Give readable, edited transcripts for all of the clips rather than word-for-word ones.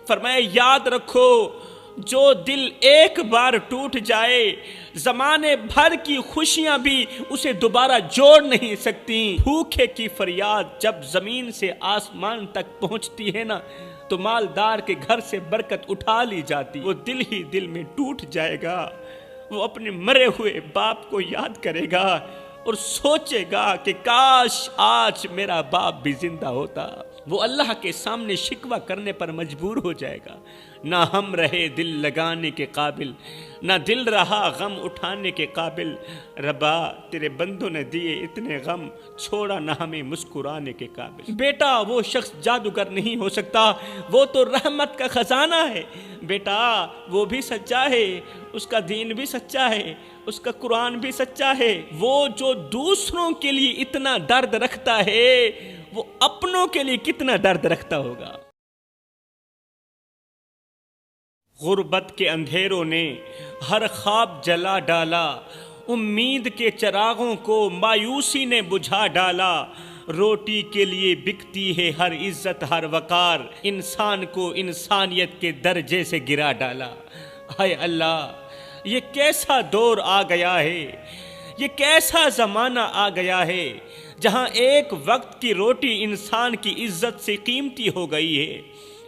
فرمایا یاد رکھو جو دل ایک بار ٹوٹ جائے زمانے بھر کی خوشیاں بھی اسے دوبارہ جوڑ نہیں سکتی۔ بھوکے کی فریاد جب زمین سے آسمان تک پہنچتی ہے نا تو مالدار کے گھر سے برکت اٹھا لی جاتی، وہ دل ہی دل میں ٹوٹ جائے گا، وہ اپنے مرے ہوئے باپ کو یاد کرے گا اور سوچے گا کہ کاش آج میرا باپ بھی زندہ ہوتا۔ وہ اللہ کے سامنے شکوہ کرنے پر مجبور ہو جائے گا، نہ ہم رہے دل لگانے کے قابل، نہ دل رہا غم اٹھانے کے قابل، ربا تیرے بندوں نے دیے اتنے غم، چھوڑا نہ ہمیں مسکرانے کے قابل۔ بیٹا وہ شخص جادوگر نہیں ہو سکتا، وہ تو رحمت کا خزانہ ہے، بیٹا وہ بھی سچا ہے، اس کا دین بھی سچا ہے، اس کا قرآن بھی سچا ہے۔ وہ جو دوسروں کے لیے اتنا درد رکھتا ہے وہ اپنوں کے لیے کتنا درد رکھتا ہوگا۔ غربت کے اندھیروں نے ہر خواب جلا ڈالا، امید کے چراغوں کو مایوسی نے بجھا ڈالا، روٹی کے لیے بکتی ہے ہر عزت ہر وقار، انسان کو انسانیت کے درجے سے گرا ڈالا۔ ہائے اللہ یہ کیسا دور آ گیا ہے، یہ کیسا زمانہ آ گیا ہے جہاں ایک وقت کی روٹی انسان کی عزت سے قیمتی ہو گئی ہے۔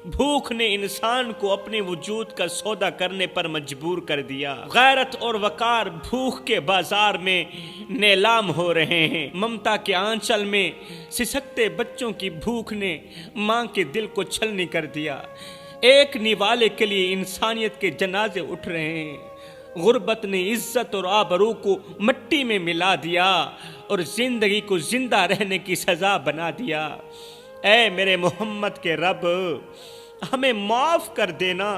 بھوک نے انسان کو اپنے وجود کا سودا کرنے پر مجبور کر دیا، غیرت اور وقار بھوک کے بازار میں نیلام ہو رہے ہیں۔ ممتا کے آنچل میں سسکتے بچوں کی بھوک نے ماں کے دل کو چھلنی کر دیا، ایک نوالے کے لیے انسانیت کے جنازے اٹھ رہے ہیں۔ غربت نے عزت اور آبرو کو مٹی میں ملا دیا اور زندگی کو زندہ رہنے کی سزا بنا دیا۔ اے میرے محمد کے رب ہمیں معاف کر دینا،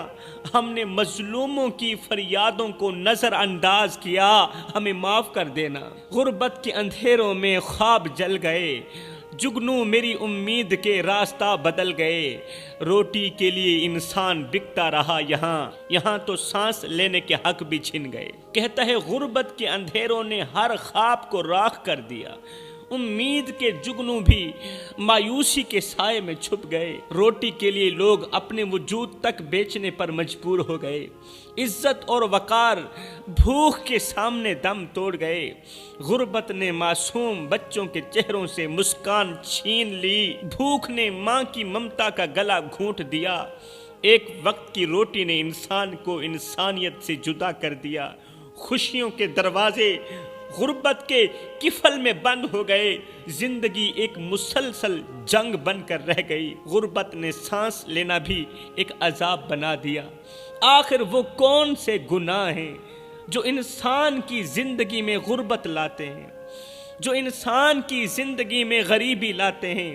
ہم نے مظلوموں کی فریادوں کو نظر انداز کیا، ہمیں معاف کر دینا۔ غربت کے اندھیروں میں خواب جل گئے، جگنو میری امید کے راستہ بدل گئے، روٹی کے لیے انسان بکتا رہا یہاں تو سانس لینے کے حق بھی چھن گئے۔ کہتا ہے غربت کے اندھیروں نے ہر خواب کو راکھ کر دیا، امید کے جگنو بھی مایوسی کے سائے میں چھپ گئے، روٹی کے لیے لوگ اپنے وجود تک بیچنے پر مجبور ہو گئے، عزت اور وقار بھوک کے سامنے دم توڑ گئے۔ غربت نے معصوم بچوں کے چہروں سے مسکان چھین لی، بھوک نے ماں کی ممتا کا گلا گھونٹ دیا، ایک وقت کی روٹی نے انسان کو انسانیت سے جدا کر دیا۔ خوشیوں کے دروازے غربت کے قفل میں بند ہو گئے، زندگی ایک مسلسل جنگ بن کر رہ گئی، غربت نے سانس لینا بھی ایک عذاب بنا دیا۔ آخر وہ کون سے گناہ ہیں جو انسان کی زندگی میں غربت لاتے ہیں، جو انسان کی زندگی میں غریبی لاتے ہیں؟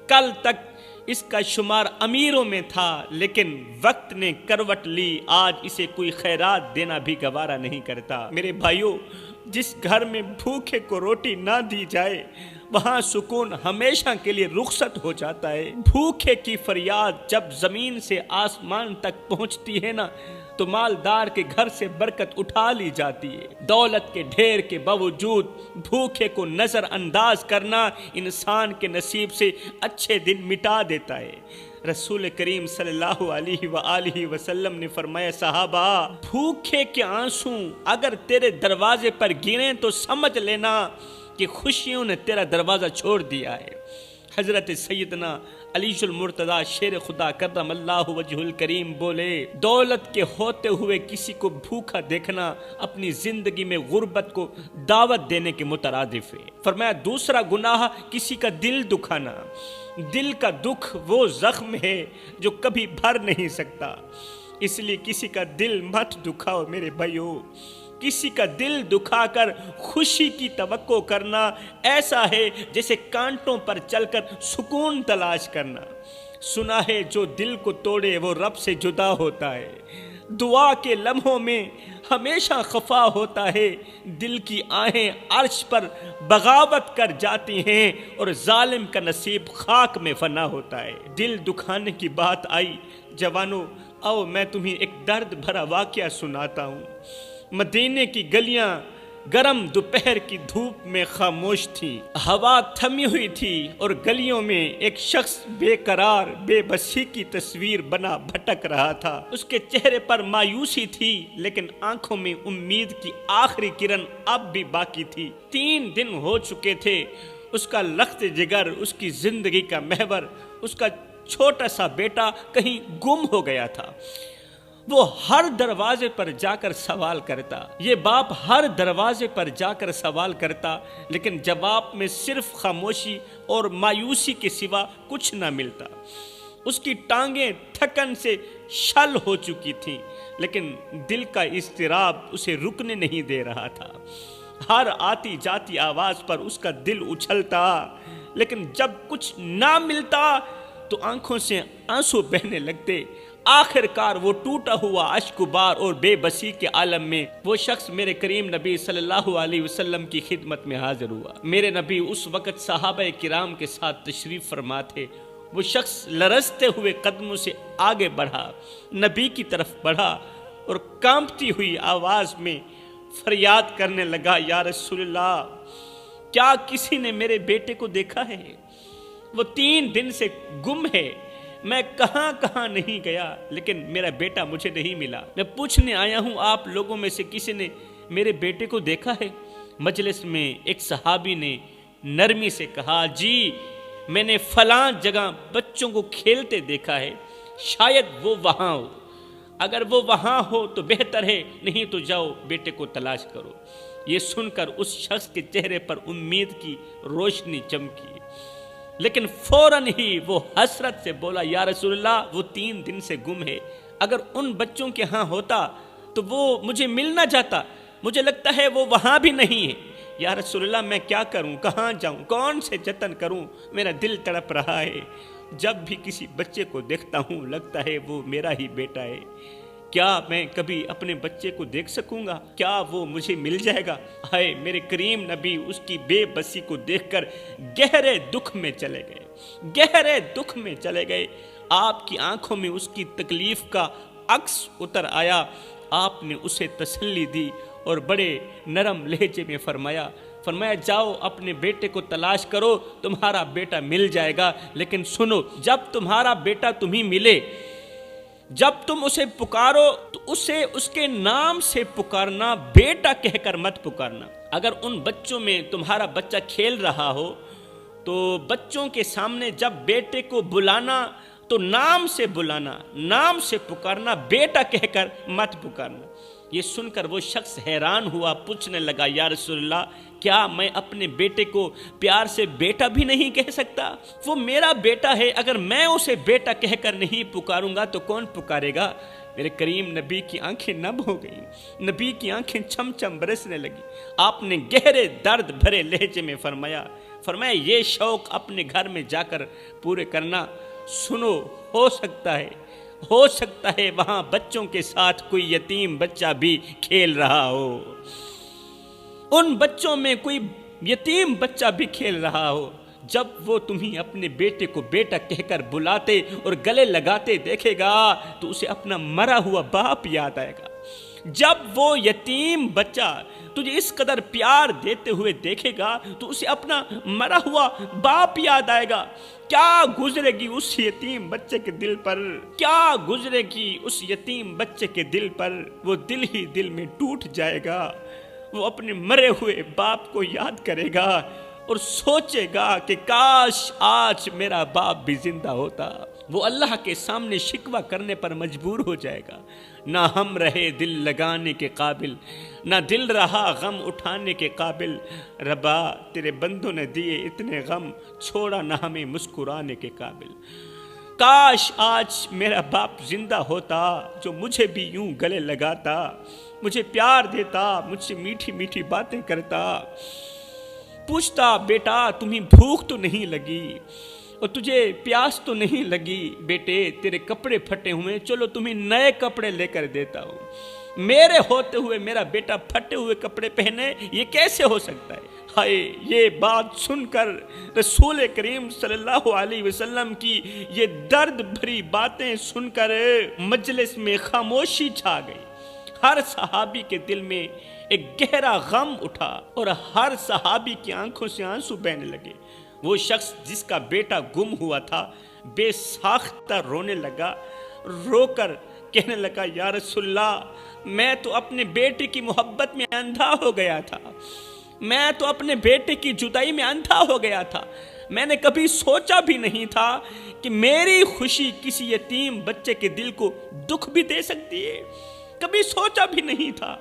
کل تک اس کا شمار امیروں میں تھا لیکن وقت نے کروٹ لی، آج اسے کوئی خیرات دینا بھی گوارا نہیں کرتا۔ میرے بھائیوں جس گھر میں بھوکے کو روٹی نہ دی جائے وہاں سکون ہمیشہ کے لیے رخصت ہو جاتا ہے۔ بھوکے کی فریاد جب زمین سے آسمان تک پہنچتی ہے نا تو مالدار کے گھر سے برکت اٹھا لی جاتی ہے۔ دولت کے ڈھیر کے باوجود بھوکے کو نظر انداز کرنا انسان کے نصیب سے اچھے دن مٹا دیتا ہے۔ رسول کریم صلی اللہ علیہ وآلہ وسلم نے فرمایا صحابہ بھوکے کے آنسو اگر تیرے دروازے پر گریں تو سمجھ لینا کہ خوشیوں نے تیرا دروازہ چھوڑ دیا ہے۔ حضرت سیدنا علی المرتضی شیر خدا کرم اللہ وجہ الکریم بولے دولت کے ہوتے ہوئے کسی کو بھوکا دیکھنا اپنی زندگی میں غربت کو دعوت دینے کے مترادف ہے۔ فرمایا دوسرا گناہ کسی کا دل دکھانا، دل کا دکھ وہ زخم ہے جو کبھی بھر نہیں سکتا، اس لیے کسی کا دل مت دکھاؤ میرے بھائیو۔ کسی کا دل دکھا کر خوشی کی توقع کرنا ایسا ہے جیسے کانٹوں پر چل کر سکون تلاش کرنا۔ سنا ہے جو دل کو توڑے وہ رب سے جدا ہوتا ہے، دعا کے لمحوں میں ہمیشہ خفا ہوتا ہے، دل کی آہیں عرش پر بغاوت کر جاتی ہیں اور ظالم کا نصیب خاک میں فنا ہوتا ہے۔ دل دکھانے کی بات آئی، جوانوں آؤ میں تمہیں ایک درد بھرا واقعہ سناتا ہوں۔ مدینے کی گلیاں گرم دوپہر کی دھوپ میں خاموش تھی، ہوا تھمی ہوئی تھی اور گلیوں میں ایک شخص بے قرار بے بسی کی تصویر بنا بھٹک رہا تھا۔ اس کے چہرے پر مایوسی تھی لیکن آنکھوں میں امید کی آخری کرن اب بھی باقی تھی۔ 3 دن ہو چکے تھے، اس کا لخت جگر، اس کی زندگی کا محور، اس کا چھوٹا سا بیٹا کہیں گم ہو گیا تھا۔ وہ ہر دروازے پر جا کر سوال کرتا، یہ باپ ہر دروازے پر جا کر سوال کرتا، لیکن جواب میں صرف خاموشی اور مایوسی کے سوا کچھ نہ ملتا۔ اس کی ٹانگیں تھکن سے شل ہو چکی تھیں، لیکن دل کا اضطراب اسے رکنے نہیں دے رہا تھا۔ ہر آتی جاتی آواز پر اس کا دل اچھلتا، لیکن جب کچھ نہ ملتا تو آنکھوں سے آنسو بہنے لگتے۔ آخر کار وہ ٹوٹا ہوا اشکبار اور بے بسی کے عالم میں وہ شخص میرے کریم نبی صلی اللہ علیہ وسلم کی خدمت میں حاضر ہوا۔ میرے نبی اس وقت صحابہ کرام کے ساتھ تشریف فرما تھے۔ وہ شخص لرزتے ہوئے قدموں سے آگے بڑھا، نبی کی طرف بڑھا اور کانپتی ہوئی آواز میں فریاد کرنے لگا، یا رسول اللہ، کیا کسی نے میرے بیٹے کو دیکھا ہے؟ وہ 3 دن سے گم ہے، میں کہاں کہاں نہیں گیا لیکن میرا بیٹا مجھے نہیں ملا۔ میں پوچھنے آیا ہوں، آپ لوگوں میں سے کسی نے میرے بیٹے کو دیکھا ہے؟ مجلس میں ایک صحابی نے نرمی سے کہا، جی میں نے فلاں جگہ بچوں کو کھیلتے دیکھا ہے، شاید وہ وہاں ہو۔ اگر وہ وہاں ہو تو بہتر ہے، نہیں تو جاؤ بیٹے کو تلاش کرو۔ یہ سن کر اس شخص کے چہرے پر امید کی روشنی چمکی، لیکن فوراً ہی وہ حسرت سے بولا، یا رسول اللہ، وہ 3 دن سے گم ہے۔ اگر ان بچوں کے ہاں ہوتا تو وہ مجھے مل نہ جاتا، مجھے لگتا ہے وہ وہاں بھی نہیں ہے۔ یا رسول اللہ، میں کیا کروں، کہاں جاؤں، کون سے جتن کروں، میرا دل تڑپ رہا ہے۔ جب بھی کسی بچے کو دیکھتا ہوں لگتا ہے وہ میرا ہی بیٹا ہے۔ کیا میں کبھی اپنے بچے کو دیکھ سکوں گا؟ کیا وہ مجھے مل جائے گا؟ ہائے میرے کریم نبی اس کی بے بسی کو دیکھ کر گہرے دکھ میں چلے گئے، گہرے دکھ میں چلے گئے۔ آپ کی آنکھوں میں اس کی تکلیف کا عکس اتر آیا۔ آپ نے اسے تسلی دی اور بڑے نرم لہجے میں فرمایا، جاؤ اپنے بیٹے کو تلاش کرو، تمہارا بیٹا مل جائے گا، لیکن سنو، جب تمہارا بیٹا تمہیں ملے، جب تم اسے پکارو تو اسے اس کے نام سے پکارنا، بیٹا کہہ کر مت پکارنا۔ اگر ان بچوں میں تمہارا بچہ کھیل رہا ہو تو بچوں کے سامنے جب بیٹے کو بلانا تو نام سے بلانا، نام سے پکارنا، بیٹا کہہ کر مت پکارنا۔ یہ سن کر وہ شخص حیران ہوا، پوچھنے لگا، یا رسول اللہ، کیا میں اپنے بیٹے کو پیار سے بیٹا بھی نہیں کہہ سکتا؟ وہ میرا بیٹا ہے، اگر میں اسے بیٹا کہہ کر نہیں پکاروں گا تو کون پکارے گا؟ میرے کریم نبی کی آنکھیں نم ہو گئیں، نبی کی آنکھیں چھم چھم برسنے لگی۔ آپ نے گہرے درد بھرے لہجے میں فرمایا، یہ شوق اپنے گھر میں جا کر پورے کرنا۔ سنو، ہو سکتا ہے وہاں بچوں کے ساتھ کوئی یتیم بچہ بھی کھیل رہا ہو، ان بچوں میں کوئی یتیم بچہ بھی کھیل رہا ہو۔ جب وہ تمہیں اپنے بیٹے کو بیٹا کہہ کر بلاتے اور گلے لگاتے دیکھے گا تو اسے اپنا مرا ہوا باپ یاد آئے گا۔ جب وہ یتیم بچہ تجھے اس قدر پیار دیتے ہوئے دیکھے گا تو اسے اپنا مرا ہوا باپ یاد آئے گا۔ کیا گزرے گی اس یتیم بچے کے دل پر، کیا گزرے گی اس یتیم بچے کے دل پر؟ وہ دل ہی دل میں ٹوٹ جائے گا، وہ اپنے مرے ہوئے باپ کو یاد کرے گا اور سوچے گا کہ کاش آج میرا باپ بھی زندہ ہوتا۔ وہ اللہ کے سامنے شکوہ کرنے پر مجبور ہو جائے گا، نہ ہم رہے دل لگانے کے قابل، نہ دل رہا غم اٹھانے کے قابل۔ ربا تیرے بندوں نے دیے اتنے غم، چھوڑا نہ ہمیں مسکرانے کے قابل۔ کاش آج میرا باپ زندہ ہوتا جو مجھے بھی یوں گلے لگاتا، مجھے پیار دیتا، مجھ سے میٹھی میٹھی باتیں کرتا، پوچھتا بیٹا تمہیں بھوک تو نہیں لگی اور تجھے پیاس تو نہیں لگی؟ بیٹے تیرے کپڑے پھٹے ہوئے، چلو تمہیں نئے کپڑے لے کر دیتا ہوں۔ میرے ہوتے ہوئے میرا بیٹا پھٹے ہوئے کپڑے پہنے، یہ کیسے ہو سکتا ہے؟ ہائے، یہ بات سن کر رسول کریم صلی اللہ علیہ وسلم کی یہ درد بھری باتیں سن کر مجلس میں خاموشی چھا گئی۔ ہر صحابی کے دل میں ایک گہرا غم اٹھا اور ہر صحابی کی آنکھوں سے آنسو بہنے لگے۔ وہ شخص جس کا بیٹا گم ہوا تھا بے ساختہ رونے لگا، رو کر کہنے لگا یا رسول اللہ، میں تو اپنے بیٹے کی محبت میں اندھا ہو گیا تھا، میں تو اپنے بیٹے کی جدائی میں اندھا ہو گیا تھا، میں نے کبھی سوچا بھی نہیں تھا کہ میری خوشی کسی یتیم بچے کے دل کو دکھ بھی دے سکتی ہے، کبھی سوچا بھی نہیں تھا۔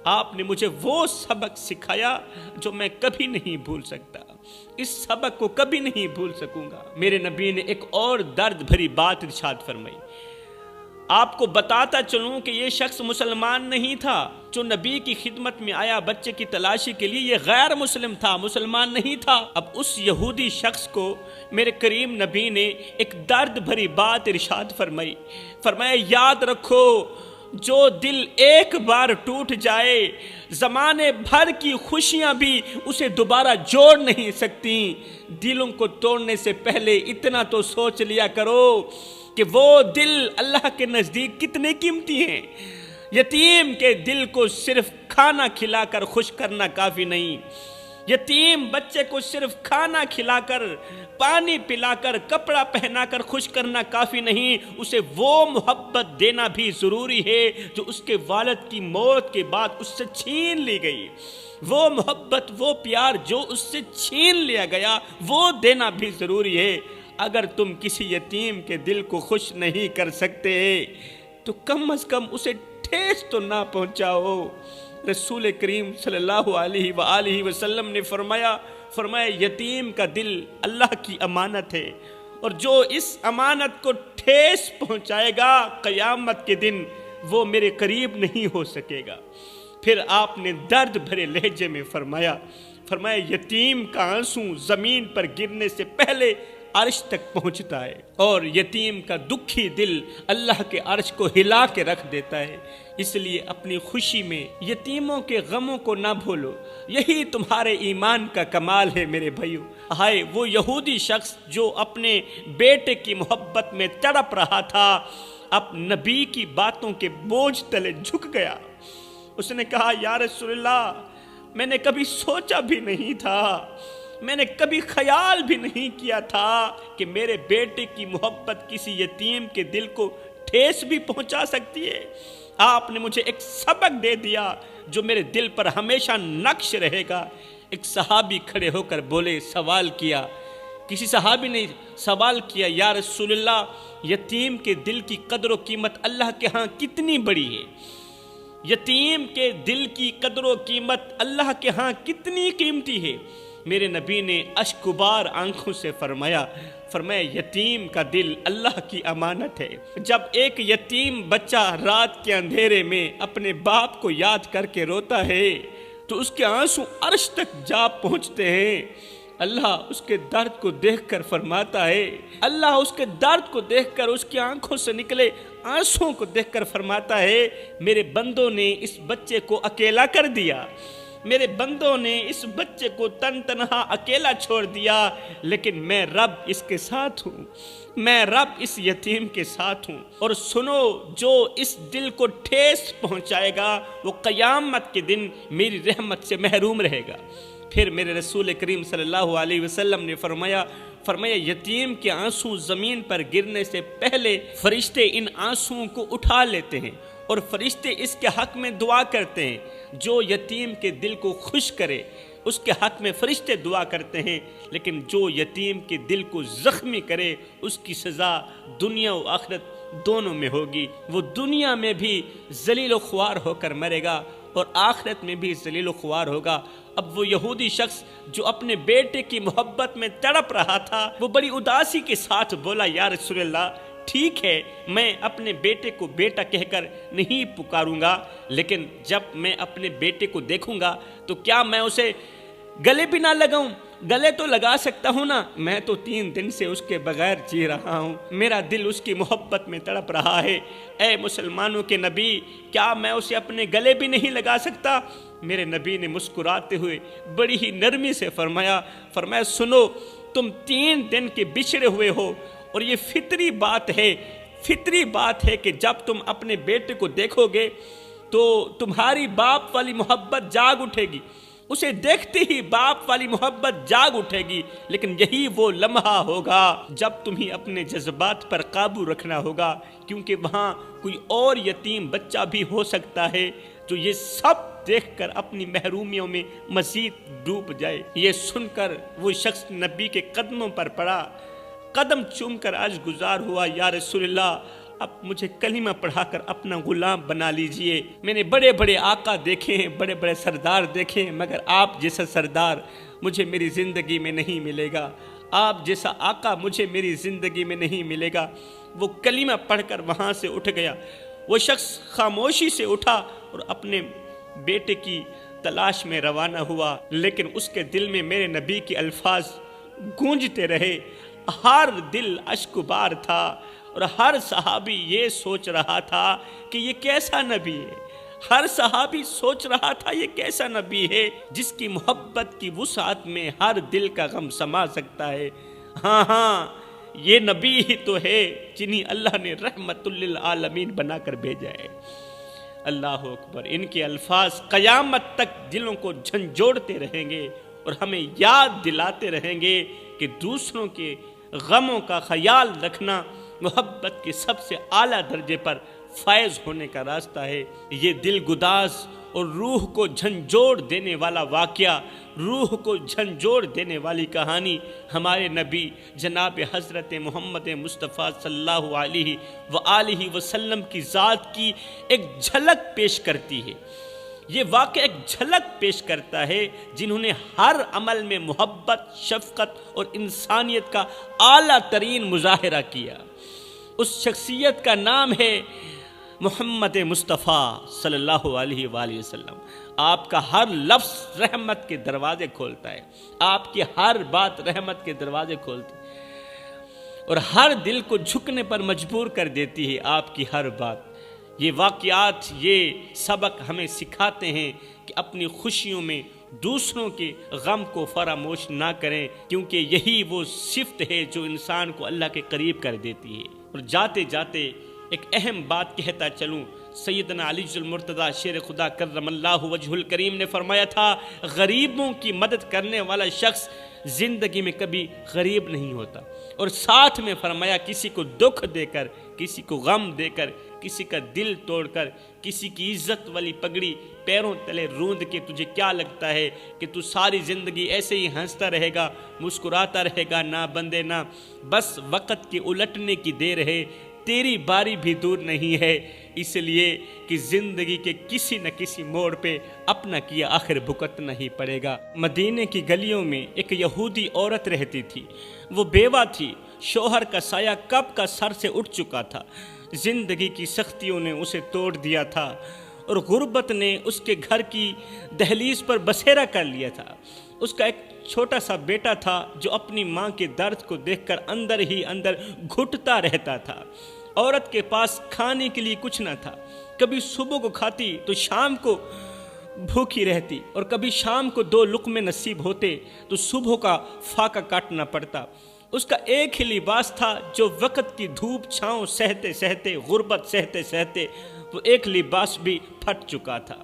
آپ نے مجھے وہ سبق سکھایا جو میں کبھی نہیں بھول سکتا، اس سبق کو کبھی نہیں بھول سکوں گا۔ میرے نبی نے ایک اور درد بھری بات ارشاد فرمائی۔ آپ کو بتاتا چلوں کہ یہ شخص مسلمان نہیں تھا جو نبی کی خدمت میں آیا بچے کی تلاشی کے لیے، یہ غیر مسلم تھا، مسلمان نہیں تھا۔ اب اس یہودی شخص کو میرے کریم نبی نے ایک درد بھری بات ارشاد فرمائی، فرمایا یاد رکھو جو دل ایک بار ٹوٹ جائے زمانے بھر کی خوشیاں بھی اسے دوبارہ جوڑ نہیں سکتی۔ دلوں کو توڑنے سے پہلے اتنا تو سوچ لیا کرو کہ وہ دل اللہ کے نزدیک کتنے قیمتی ہیں۔ یتیم کے دل کو صرف کھانا کھلا کر خوش کرنا کافی نہیں، یتیم بچے کو صرف کھانا کھلا کر، پانی پلا کر، کپڑا پہنا کر خوش کرنا کافی نہیں، اسے وہ محبت دینا بھی ضروری ہے جو اس کے والد کی موت کے بعد اس سے چھین لی گئی۔ وہ محبت، وہ پیار جو اس سے چھین لیا گیا، وہ دینا بھی ضروری ہے۔ اگر تم کسی یتیم کے دل کو خوش نہیں کر سکتے تو کم از کم اسے ٹھیس تو نہ پہنچاؤ۔ رسول کریم صلی اللہ علیہ وآلہ وسلم نے فرمایا یتیم کا دل اللہ کی امانت ہے، اور جو اس امانت کو ٹھیس پہنچائے گا قیامت کے دن وہ میرے قریب نہیں ہو سکے گا۔ پھر آپ نے درد بھرے لہجے میں فرمایا یتیم کا آنسو زمین پر گرنے سے پہلے عرش تک پہنچتا ہے، اور یتیم کا دکھی دل اللہ کے عرش کو ہلا کے رکھ دیتا ہے۔ اس لیے اپنی خوشی میں یتیموں کے غموں کو نہ بھولو، یہی تمہارے ایمان کا کمال ہے میرے بھائیو۔ ہائے وہ یہودی شخص جو اپنے بیٹے کی محبت میں تڑپ رہا تھا، اب نبی کی باتوں کے بوجھ تلے جھک گیا۔ اس نے کہا یا رسول اللہ، میں نے کبھی سوچا بھی نہیں تھا، میں نے کبھی خیال بھی نہیں کیا تھا کہ میرے بیٹے کی محبت کسی یتیم کے دل کو ٹھیس بھی پہنچا سکتی ہے۔ آپ نے مجھے ایک سبق دے دیا جو میرے دل پر ہمیشہ نقش رہے گا۔ ایک صحابی کھڑے ہو کر بولے، سوال کیا، کسی صحابی نے سوال کیا یا رسول اللہ، یتیم کے دل کی قدر و قیمت اللہ کے ہاں کتنی بڑی ہے؟ یتیم کے دل کی قدر و قیمت اللہ کے ہاں کتنی قیمتی ہے؟ میرے نبی نے اشکبار آنکھوں سے فرمایا یتیم کا دل اللہ کی امانت ہے۔ جب ایک یتیم بچہ رات کے اندھیرے میں اپنے باپ کو یاد کر کے روتا ہے تو اس کے آنسو عرش تک جا پہنچتے ہیں۔ اللہ اس کے درد کو دیکھ کر فرماتا ہے، اللہ اس کے درد کو دیکھ کر، اس کی آنکھوں سے نکلے آنسوں کو دیکھ کر فرماتا ہے، میرے بندوں نے اس بچے کو اکیلا کر دیا، میرے بندوں نے اس بچے کو تنہا اکیلا چھوڑ دیا، لیکن میں رب اس کے ساتھ ہوں، میں رب اس یتیم کے ساتھ ہوں۔ اور سنو، جو اس دل کو ٹھیس پہنچائے گا وہ قیامت کے دن میری رحمت سے محروم رہے گا۔ پھر میرے رسول کریم صلی اللہ علیہ وسلم نے فرمایا یتیم کے آنسو زمین پر گرنے سے پہلے فرشتے ان آنسوؤں کو اٹھا لیتے ہیں اور فرشتے اس کے حق میں دعا کرتے ہیں۔ جو یتیم کے دل کو خوش کرے اس کے حق میں فرشتے دعا کرتے ہیں، لیکن جو یتیم کے دل کو زخمی کرے اس کی سزا دنیا و آخرت دونوں میں ہوگی۔ وہ دنیا میں بھی ذلیل و خوار ہو کر مرے گا اور آخرت میں بھی ذلیل و خوار ہوگا۔ اب وہ یہودی شخص جو اپنے بیٹے کی محبت میں تڑپ رہا تھا، وہ بڑی اداسی کے ساتھ بولا یا رسول اللہ، ٹھیک ہے میں اپنے بیٹے کو بیٹا کہہ کر نہیں پکاروں گا، لیکن جب میں اپنے بیٹے کو دیکھوں گا تو کیا میں اسے گلے بھی نہ لگاؤں؟ گلے تو لگا سکتا ہوں نا، میں تو 3 دن سے اس کے بغیر جی رہا ہوں، میرا دل اس کی محبت میں تڑپ رہا ہے۔ اے مسلمانوں کے نبی، کیا میں اسے اپنے گلے بھی نہیں لگا سکتا؟ میرے نبی نے مسکراتے ہوئے بڑی ہی نرمی سے فرمایا سنو، تم 3 دن کے بچھڑے ہوئے ہو، اور یہ فطری بات ہے کہ جب تم اپنے بیٹے کو دیکھو گے تو تمہاری باپ والی محبت جاگ اٹھے گی، اسے دیکھتے ہی باپ والی محبت جاگ اٹھے گی۔ لیکن یہی وہ لمحہ ہوگا جب تمہیں اپنے جذبات پر قابو رکھنا ہوگا، کیونکہ وہاں کوئی اور یتیم بچہ بھی ہو سکتا ہے جو یہ سب دیکھ کر اپنی محرومیوں میں مزید ڈوب جائے۔ یہ سن کر وہ شخص نبی کے قدموں پر پڑا، قدم چوم کر آج گزار ہوا، یا رسول اللہ اب مجھے کلمہ پڑھا کر اپنا غلام بنا لیجئے۔ میں نے بڑے بڑے آقا دیکھے ہیں، بڑے بڑے سردار دیکھے ہیں، مگر آپ جیسا سردار مجھے میری زندگی میں نہیں ملے گا، آپ جیسا آقا مجھے میری زندگی میں نہیں ملے گا۔ وہ کلمہ پڑھ کر وہاں سے اٹھ گیا۔ وہ شخص خاموشی سے اٹھا اور اپنے بیٹے کی تلاش میں روانہ ہوا، لیکن اس کے دل میں میرے نبی کے الفاظ گونجتے رہے۔ ہر دل اشکبار تھا اور ہر صحابی یہ سوچ رہا تھا کہ یہ کیسا نبی ہے۔ ہر صحابی سوچ رہا تھا یہ کیسا نبی ہے جس کی محبت کی وسعت میں ہر دل کا غم سما سکتا ہے۔ ہاں یہ نبی ہی تو ہے جنہیں اللہ نے رحمت للعالمین بنا کر بھیجا ہے۔ اللہ اکبر۔ ان کے الفاظ قیامت تک دلوں کو جھنجھوڑتے رہیں گے اور ہمیں یاد دلاتے رہیں گے کہ دوسروں کے غموں کا خیال رکھنا محبت کے سب سے اعلیٰ درجے پر فائز ہونے کا راستہ ہے۔ یہ دل گداز اور روح کو جھنجھوڑ دینے والا واقعہ، روح کو جھنجھوڑ دینے والی کہانی ہمارے نبی جناب حضرت محمد مصطفیٰ صلی اللہ علیہ وآلہ وسلم کی ذات کی ایک جھلک پیش کرتی ہے۔ یہ واقعہ ایک جھلک پیش کرتا ہے جنہوں نے ہر عمل میں محبت، شفقت اور انسانیت کا اعلیٰ ترین مظاہرہ کیا۔ اس شخصیت کا نام ہے محمد مصطفیٰ صلی اللہ علیہ وآلہ وسلم۔ آپ کا ہر لفظ رحمت کے دروازے کھولتا ہے، آپ کی ہر بات رحمت کے دروازے کھولتی ہے اور ہر دل کو جھکنے پر مجبور کر دیتی ہے آپ کی ہر بات۔ یہ واقعات، یہ سبق ہمیں سکھاتے ہیں کہ اپنی خوشیوں میں دوسروں کے غم کو فراموش نہ کریں، کیونکہ یہی وہ صفت ہے جو انسان کو اللہ کے قریب کر دیتی ہے۔ اور جاتے جاتے ایک اہم بات کہتا چلوں، سیدنا علی المرتضیٰ شیر خدا کرم اللہ وجہ الکریم نے فرمایا تھا، غریبوں کی مدد کرنے والا شخص زندگی میں کبھی غریب نہیں ہوتا۔ اور ساتھ میں فرمایا، کسی کو دکھ دے کر، کسی کو غم دے کر، کسی کا دل توڑ کر، کسی کی عزت والی پگڑی پیروں تلے روند کے تجھے کیا لگتا ہے کہ تو ساری زندگی ایسے ہی ہنستا رہے گا، مسکراتا رہے گا؟ نہ بندے نہ، بس وقت کے الٹنے کی دیر ہے، تیری باری بھی دور نہیں ہے، اس لیے کہ زندگی کے کسی نہ کسی موڑ پہ اپنا کیا آخر بھگتنا ہی پڑے گا۔ مدینے کی گلیوں میں ایک یہودی عورت رہتی تھی، وہ بیوہ تھی، شوہر کا سایہ کب کا سر سے اٹھ چکا تھا، زندگی کی سختیوں نے اسے توڑ دیا تھا اور غربت نے اس کے گھر کی دہلیز پر بسیرا کر لیا تھا۔ اس کا ایک چھوٹا سا بیٹا تھا جو اپنی ماں کے درد کو دیکھ کر اندر ہی اندر گھٹتا رہتا تھا۔ عورت کے پاس کھانے کے لیے کچھ نہ تھا، کبھی صبح کو کھاتی تو شام کو بھوکی رہتی، اور کبھی شام کو 2 لقمے نصیب ہوتے تو صبح کا فاقہ کاٹنا پڑتا۔ اس کا ایک ہی لباس تھا جو وقت کی دھوپ چھاؤں سہتے سہتے، غربت سہتے سہتے وہ ایک لباس بھی پھٹ چکا تھا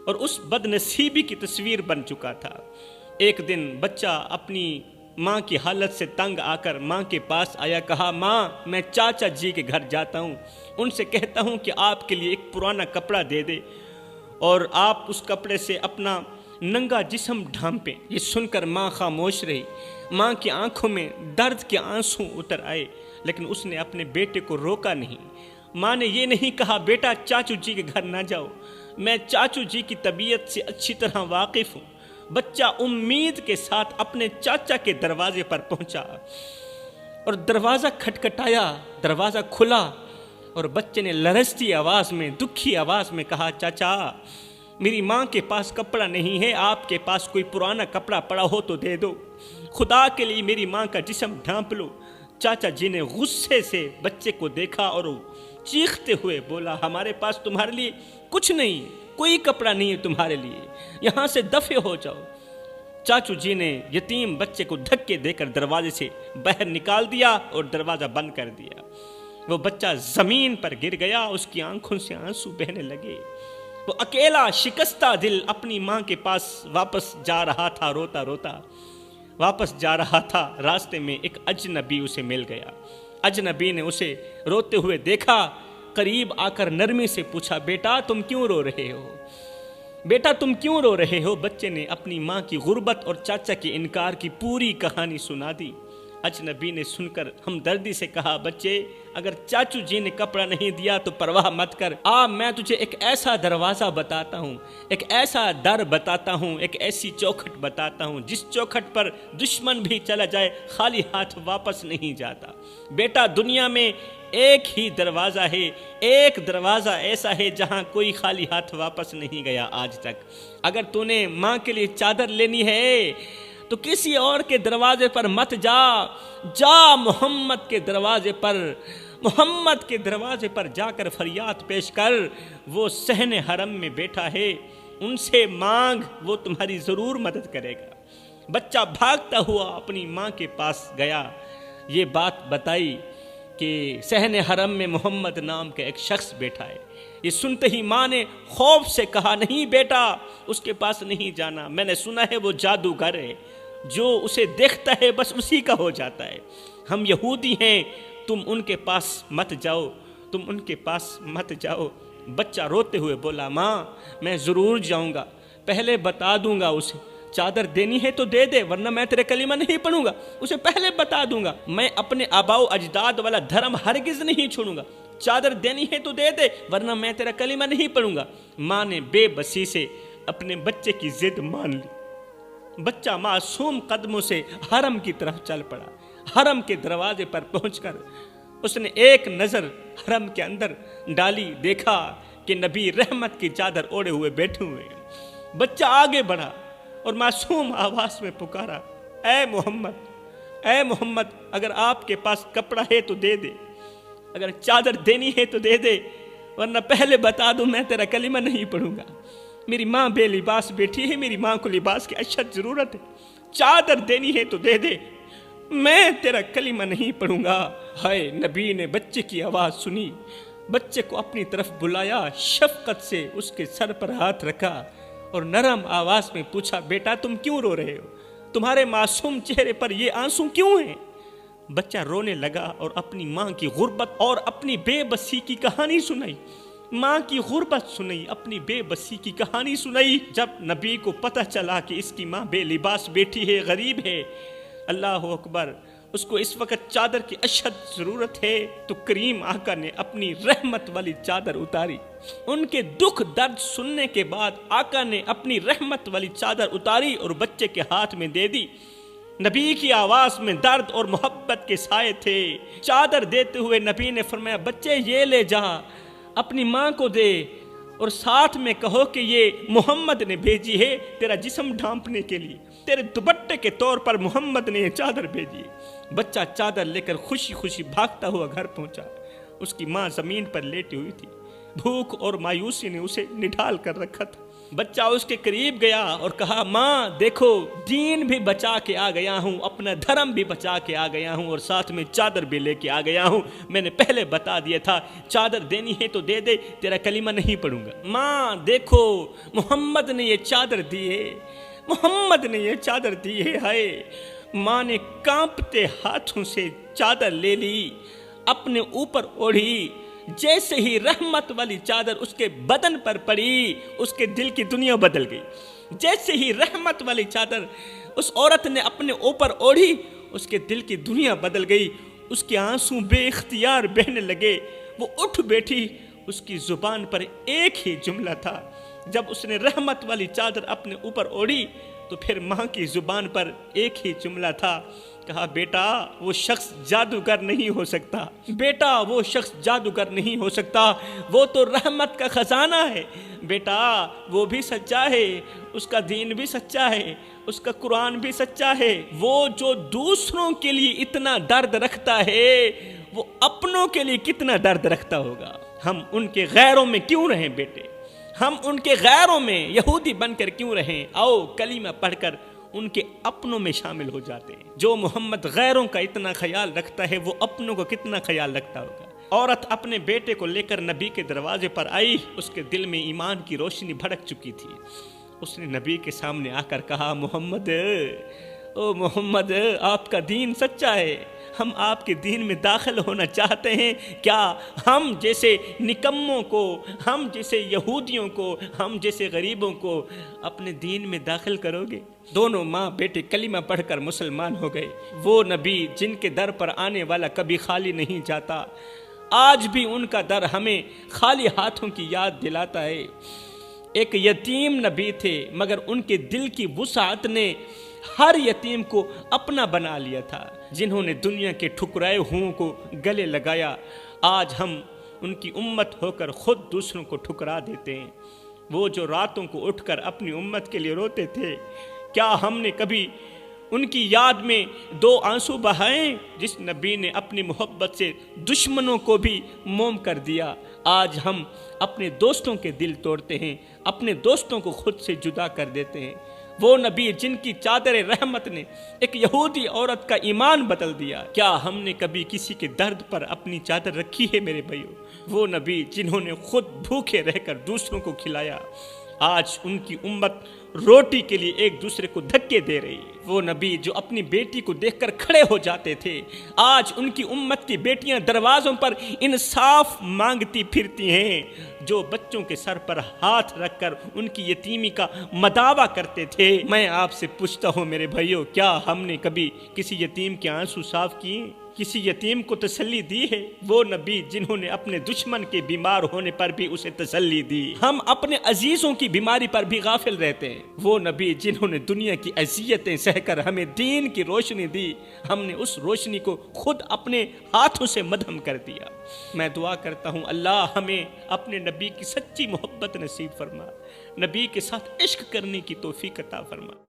اور اس بد نصیبی کی تصویر بن چکا تھا۔ ایک دن بچہ اپنی ماں کی حالت سے تنگ آ کر ماں کے پاس آیا، کہا، ماں میں چاچا جی کے گھر جاتا ہوں، ان سے کہتا ہوں کہ آپ کے لیے ایک پرانا کپڑا دے دے اور آپ اس کپڑے سے اپنا ننگا جسم ڈھانپیں۔ یہ سن کر ماں خاموش رہی۔ ماں کی آنکھوں میں درد کے آنسو اتر آئے، لیکن اس نے اپنے بیٹے کو روکا نہیں۔ ماں نے یہ نہیں کہا، بیٹا چاچو جی کے گھر نہ جاؤ، میں چاچو جی کی طبیعت سے اچھی طرح واقف ہوں۔ بچہ امید کے ساتھ اپنے چاچا کے دروازے پر پہنچا اور دروازہ کھٹکھٹایا، دروازہ کھلا اور بچے نے لرزتی آواز میں، دکھی آواز میں کہا، چاچا میری ماں کے پاس کپڑا نہیں ہے، آپ کے پاس کوئی پرانا کپڑا پڑا ہو تو دے دو، خدا کے لیے میری ماں کا جسم ڈھانپ لو۔ چاچا جی نے غصے سے بچے کو دیکھا اور چیختے ہوئے بولا، ہمارے پاس تمہارے لیے کچھ نہیں، کوئی کپڑا نہیں ہے تمہارے لیے، یہاں سے دفع ہو جاؤ۔ چاچو جی نے یتیم بچے کو دھکے دے کر دروازے سے باہر نکال دیا اور دروازہ بند کر دیا۔ وہ بچہ زمین پر گر گیا، اس کی آنکھوں سے آنسو بہنے لگے۔ وہ اکیلا شکستہ دل اپنی ماں کے پاس واپس جا رہا تھا، روتا روتا واپس جا رہا تھا۔ راستے میں ایک اجنبی اسے مل گیا۔ اجنبی نے اسے روتے ہوئے دیکھا، قریب آ کر نرمی سے پوچھا، بیٹا تم کیوں رو رہے ہو؟ بیٹا تم کیوں رو رہے ہو؟ بچے نے اپنی ماں کی غربت اور چاچا کے انکار کی پوری کہانی سنا دی۔ اجنبی نے سن کر ہمدردی سے کہا، بچے اگر چاچو جی نے کپڑا نہیں دیا تو پرواہ مت کر، میں تجھے ایک ایسا دروازہ بتاتا ہوں، ایک ایسا در بتاتا ہوں، ایک ایسی چوکھٹ بتاتا ہوں جس چوکھٹ پر دشمن بھی چلا جائے خالی ہاتھ واپس نہیں جاتا۔ بیٹا دنیا میں ایک ہی دروازہ ہے، ایک دروازہ ایسا ہے جہاں کوئی خالی ہاتھ واپس نہیں گیا آج تک۔ اگر تو نے ماں کے لیے چادر لینی ہے تو کسی اور کے دروازے پر مت جا محمد کے دروازے پر، محمد کے دروازے پر جا کر فریاد پیش کر۔ وہ صحن حرم میں بیٹھا ہے، ان سے مانگ، وہ تمہاری ضرور مدد کرے گا۔ بچہ بھاگتا ہوا اپنی ماں کے پاس گیا، یہ بات بتائی کہ صحن حرم میں محمد نام کا ایک شخص بیٹھا ہے۔ یہ سنتے ہی ماں نے خوف سے کہا، نہیں بیٹا اس کے پاس نہیں جانا، میں نے سنا ہے وہ جادوگر ہے، جو اسے دیکھتا ہے بس اسی کا ہو جاتا ہے۔ ہم یہودی ہیں، تم ان کے پاس مت جاؤ، تم ان کے پاس مت جاؤ۔ بچہ روتے ہوئے بولا، ماں میں ضرور جاؤں گا، پہلے بتا دوں گا اسے، چادر دینی ہے تو دے دے ورنہ میں تیرے کلمہ نہیں پڑھوں گا، اسے پہلے بتا دوں گا، میں اپنے آباء و اجداد والا دھرم ہرگز نہیں چھوڑوں گا، چادر دینی ہے تو دے دے ورنہ میں تیرا کلمہ نہیں پڑھوں گا۔ ماں نے بے بسی سے اپنے بچے کی ضد مان لی۔ بچہ معصوم قدموں سے حرم کی طرف چل پڑا۔ حرم کے دروازے پر پہنچ کر اس نے ایک نظر حرم کے اندر ڈالی، دیکھا کہ نبی رحمت کی چادر اوڑے ہوئے بیٹھے ہوئے ہیں۔ بچہ آگے بڑھا اور معصوم آواز میں پکارا، اے محمد اگر آپ کے پاس کپڑا ہے تو دے دے، اگر چادر دینی ہے تو دے دے ورنہ پہلے بتا دوں میں تیرا کلمہ نہیں پڑھوں گا۔ میری ماں بے لباس بیٹھی ہے، میری ماں کو لباس کی اشد ضرورت ہے، چادر دینی ہے تو دے دے، میں تیرا کلمہ نہیں پڑھوں گا۔ ہائے، نبی نے بچے کی آواز سنی، بچے کو اپنی طرف بلایا، شفقت سے اس کے سر پر ہاتھ رکھا اور نرم آواز میں پوچھا، بیٹا تم کیوں رو رہے ہو؟ تمہارے معصوم چہرے پر یہ آنسو کیوں ہیں؟ بچہ رونے لگا اور اپنی ماں کی غربت اور اپنی بے بسی کی کہانی سنائی، ماں کی غربت سنائی، اپنی بے بسی کی کہانی سنائی۔ جب نبی کو پتہ چلا کہ اس کی ماں بے لباس بیٹھی ہے، غریب ہے، اللہ اکبر، اس کو اس وقت چادر کی اشد ضرورت ہے، تو کریم آقا نے اپنی رحمت والی چادر اتاری۔ ان کے دکھ درد سننے کے بعد آقا نے اپنی رحمت والی چادر اتاری اور بچے کے ہاتھ میں دے دی۔ نبی کی آواز میں درد اور محبت کے سائے تھے۔ چادر دیتے ہوئے نبی نے فرمایا، بچے یہ لے جا، اپنی ماں کو دے اور ساتھ میں کہو کہ یہ محمد نے بھیجی ہے تیرا جسم ڈھانپنے کے لیے، تیرے دوپٹے کے طور پر محمد نے یہ چادر بھیجی ہے۔ بچہ چادر لے کر خوشی خوشی بھاگتا ہوا گھر پہنچا۔ اس کی ماں زمین پر لیٹی ہوئی تھی، بھوک اور مایوسی نے اسے نڈھال کر رکھا تھا۔ بچہ اس کے قریب گیا اور کہا، ماں دیکھو، دین بھی بچا کے آ گیا ہوں، اپنا دھرم بھی بچا کے آ گیا ہوں اور ساتھ میں چادر بھی لے کے آ گیا ہوں، میں نے پہلے بتا دیا تھا، چادر دینی ہے تو دے دے، تیرا کلمہ نہیں پڑھوں گا۔ ماں دیکھو، محمد نے یہ چادر دی ہے، محمد نے یہ چادر دی ہے۔ ہائے، ماں نے کانپتے ہاتھوں سے چادر لے لی، اپنے اوپر اوڑھی، جیسے ہی رحمت والی چادر اس کے بدن پر پڑی، اس کے دل کی دنیا بدل گئی۔ جیسے ہی رحمت والی چادر اس عورت نے اپنے اوپر اوڑھی، اس کے دل کی دنیا بدل گئی، اس کے آنسو بے اختیار بہنے لگے۔ وہ اٹھ بیٹھی، اس کی زبان پر ایک ہی جملہ تھا۔ جب اس نے رحمت والی چادر اپنے اوپر اوڑھی تو پھر ماں کی زبان پر ایک ہی جملہ تھا، کہا، بیٹا وہ شخص جادوگر نہیں ہو سکتا، بیٹا وہ شخص جادوگر نہیں ہو سکتا، وہ تو رحمت کا خزانہ ہے، بیٹا وہ بھی سچا ہے، اس کا دین بھی سچا ہے، اس کا قرآن بھی سچا ہے۔ وہ جو دوسروں کے لیے اتنا درد رکھتا ہے، وہ اپنوں کے لیے کتنا درد رکھتا ہوگا۔ ہم ان کے غیروں میں کیوں رہیں بیٹے، ہم ان کے غیروں میں یہودی بن کر کیوں رہیں؟ آؤ کلمہ پڑھ کر ان کے اپنوں میں شامل ہو جاتے ہیں۔ جو محمد غیروں کا اتنا خیال رکھتا ہے، وہ اپنوں کو کتنا خیال رکھتا ہوگا۔ عورت اپنے بیٹے کو لے کر نبی کے دروازے پر آئی، اس کے دل میں ایمان کی روشنی بھڑک چکی تھی۔ اس نے نبی کے سامنے آ کر کہا، محمد، او محمد، آپ کا دین سچا ہے، ہم آپ کے دین میں داخل ہونا چاہتے ہیں، کیا ہم جیسے نکموں کو، ہم جیسے یہودیوں کو، ہم جیسے غریبوں کو اپنے دین میں داخل کرو گے؟ دونوں ماں بیٹے کلمہ پڑھ کر مسلمان ہو گئے۔ وہ نبی جن کے در پر آنے والا کبھی خالی نہیں جاتا، آج بھی ان کا در ہمیں خالی ہاتھوں کی یاد دلاتا ہے۔ ایک یتیم نبی تھے، مگر ان کے دل کی وسعت نے ہر یتیم کو اپنا بنا لیا تھا۔ جنہوں نے دنیا کے ٹھکرائے ہوں کو گلے لگایا، آج ہم ان کی امت ہو کر خود دوسروں کو ٹھکرا دیتے ہیں۔ وہ جو راتوں کو اٹھ کر اپنی امت کے لیے روتے تھے، کیا ہم نے کبھی ان کی یاد میں دو آنسو بہائیں؟ جس نبی نے اپنی محبت سے دشمنوں کو بھی موم کر دیا، آج ہم اپنے دوستوں کے دل توڑتے ہیں، اپنے دوستوں کو خود سے جدا کر دیتے ہیں۔ وہ نبی جن کی چادر رحمت نے ایک یہودی عورت کا ایمان بدل دیا، کیا ہم نے کبھی کسی کے درد پر اپنی چادر رکھی ہے میرے بھائیو؟ وہ نبی جنہوں نے خود بھوکے رہ کر دوسروں کو کھلایا، آج ان کی امت روٹی کے لیے ایک دوسرے کو دھکے دے رہی ہے۔ وہ نبی جو اپنی بیٹی کو دیکھ کر کھڑے ہو جاتے تھے، آج ان کی امت کی بیٹیاں دروازوں پر انصاف مانگتی پھرتی ہیں۔ جو بچوں کے سر پر ہاتھ رکھ کر ان کی یتیمی کا مداوع کرتے تھے، میں آپ سے پوچھتا ہوں میرے بھائیوں، کیا ہم نے کبھی کسی یتیم کے آنسو صاف کیے؟ کسی یتیم کو تسلی دی ہے؟ وہ نبی جنہوں نے اپنے دشمن کے بیمار ہونے پر بھی اسے تسلی دی، ہم اپنے عزیزوں کی بیماری پر بھی غافل رہتے ہیں۔ وہ نبی جنہوں نے دنیا کی اذیتیں سہ کر ہمیں دین کی روشنی دی، ہم نے اس روشنی کو خود اپنے ہاتھوں سے مدھم کر دیا۔ میں دعا کرتا ہوں اللہ ہمیں اپنے نبی کی سچی محبت نصیب فرما، نبی کے ساتھ عشق کرنے کی توفیق عطا فرما۔